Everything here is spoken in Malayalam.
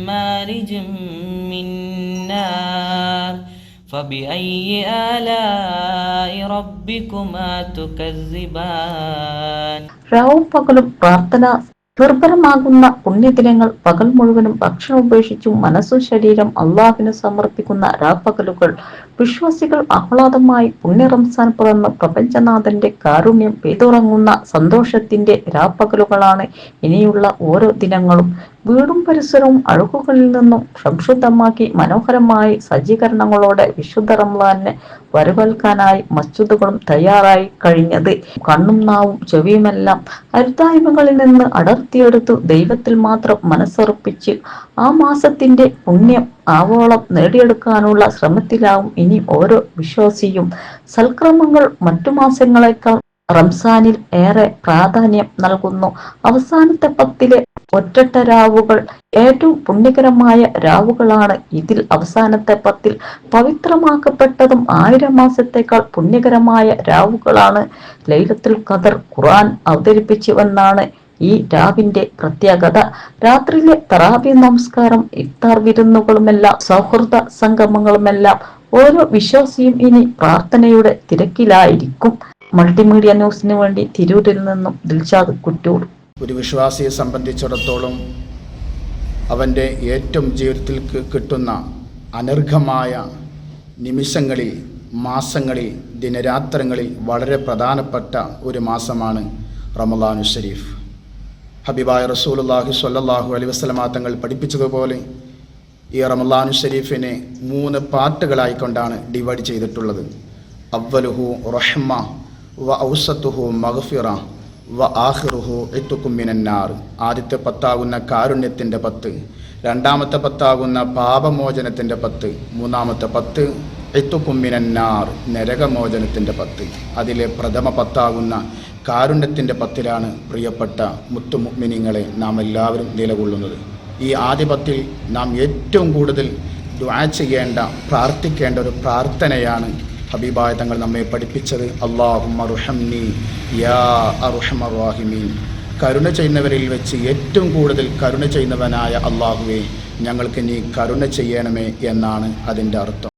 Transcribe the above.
مارج من نار فبأي آلاء ربكما تكذبان. രാവും പകലും പ്രാർത്ഥന ദുർബലമാകുന്ന പുണ്യദിനങ്ങൾ, പകൽ മുഴുവനും ഭക്ഷണം ഉപേക്ഷിച്ചും മനസ്സും ശരീരം അള്ളാഹുവിന് സമർപ്പിക്കുന്ന രാപ്പകലുകൾ, വിശ്വാസികൾ ആഹ്ലാദമായി പുണ്യ റംസാൻ പിറന്ന് പ്രപഞ്ചനാഥന്റെ കാരുണ്യം പെയ്തുറങ്ങുന്ന സന്തോഷത്തിന്റെ രാപ്പകലുകളാണ് ഇനിയുള്ള ഓരോ ദിനങ്ങളും. വീടും പരിസരവും അഴുക്കുകളിൽ നിന്നും സംശുദ്ധമാക്കി മനോഹരമായി സജ്ജീകരണങ്ങളോടെ വിശുദ്ധ റംസാനെ വരവേൽക്കാനായി മസ്ജിദുകളും തയ്യാറായി കഴിഞ്ഞത്. കണ്ണും നാവും ചെവിയുമെല്ലാം അരുതായ്മകളിൽ നിന്ന് അടർത്തിയെടുത്തു ദൈവത്തിൽ മാത്രം മനസ്സർപ്പിച്ച് ആ മാസത്തിന്റെ പുണ്യം ആവോളം നേടിയെടുക്കാനുള്ള ശ്രമത്തിലാവും ഇനി ഓരോ വിശ്വാസിയും. സൽക്രമങ്ങൾ മറ്റു മാസങ്ങളെക്കാൾ റംസാനിൽ ഏറെ പ്രാധാന്യം നൽകുന്നു. അവസാനത്തെ 10 ഒറ്റട്ട രാവുകൾ ഏറ്റവും പുണ്യകരമായ രാവുകളാണ്. ഇതിൽ അവസാനത്തെ 10 പവിത്രമാക്കപ്പെട്ടതും 1000 മാസത്തേക്കാൾ പുണ്യകരമായ രാവുകളാണ്. ലൈലത്തുൽ ഖദർ ഖുർആൻ അവതരിപ്പിച്ചുവെന്നാണ് ഈ രാവിന്റെ പ്രത്യേകത. രാത്രിയിലെ തറാവി നമസ്കാരം, ഇഫ്താർ വിരുന്നുകളുമെല്ലാം സൗഹൃദ സംഗമങ്ങളുമെല്ലാം ഓരോ വിശ്വാസിയും ഇനി പ്രാർത്ഥനയുടെ തിരക്കിലായിരിക്കും. മൾട്ടിമീഡിയ ന്യൂസിന് വേണ്ടി തിരൂരിൽ നിന്നും ദിൽഷാദ് കുറ്റൂർ. ഒരു വിശ്വാസിയെ സംബന്ധിച്ചിടത്തോളം അവൻ്റെ ഏറ്റവും ജീവിതത്തിൽ കിട്ടുന്ന അനർഘമായ നിമിഷങ്ങളിൽ, മാസങ്ങളിൽ, ദിനരാത്രങ്ങളിൽ വളരെ പ്രധാനപ്പെട്ട ഒരു മാസമാണ് റമളാനുൽ ശരീഫ്. ഹബീബായ റസൂലുള്ളാഹി സ്വല്ലല്ലാഹു അലൈഹി വസല്ലമ തങ്ങൾ പഠിപ്പിച്ചതുപോലെ ഈ റമളാനുൽ ശരീഫിനെ 3 പാർട്ടുകളായിക്കൊണ്ടാണ് ഡിവൈഡ് ചെയ്തിട്ടുള്ളത്. അവ്വലുഹു റഹ്മ വ ഔസത്തുഹു മഗ്ഫിറ വ ആഖിറുഹു ഇത്ഖും മിനന്നാർ. ആദ്യത്തെ 10 കാരുണ്യത്തിൻ്റെ 10, രണ്ടാമത്തെ 10 പാപമോചനത്തിൻ്റെ 10, മൂന്നാമത്തെ 10 ഇത്ഖും മിനന്നാർ നരകമോചനത്തിൻ്റെ 10. അതിലെ പ്രഥമ 10 കാരുണ്യത്തിൻ്റെ 10ലാണ് പ്രിയപ്പെട്ട മുത്തു മുഅ്മിനീങ്ങളെ നാം എല്ലാവരും നിലകൊള്ളുന്നത്. ഈ ആദ്യ 10 നാം ഏറ്റവും കൂടുതൽ ദുആ ചെയ്യേണ്ട, പ്രാർത്ഥിക്കേണ്ട ഒരു പ്രാർത്ഥനയാണ് ഹബീബായ തങ്ങൾ നമ്മെ പഠിപ്പിച്ചത്. അല്ലാഹുമ്മ ർഹംനി യാ അർഹമർ റഹീമീൻ. കരുണ ചെയ്യുന്നവരിൽ വെച്ച് ഏറ്റവും കൂടുതൽ കരുണ ചെയ്യുന്നവനായ അല്ലാഹുവേ, ഞങ്ങൾക്ക് നീ കരുണ ചെയ്യണമേ എന്നാണ് അതിൻ്റെ അർത്ഥം.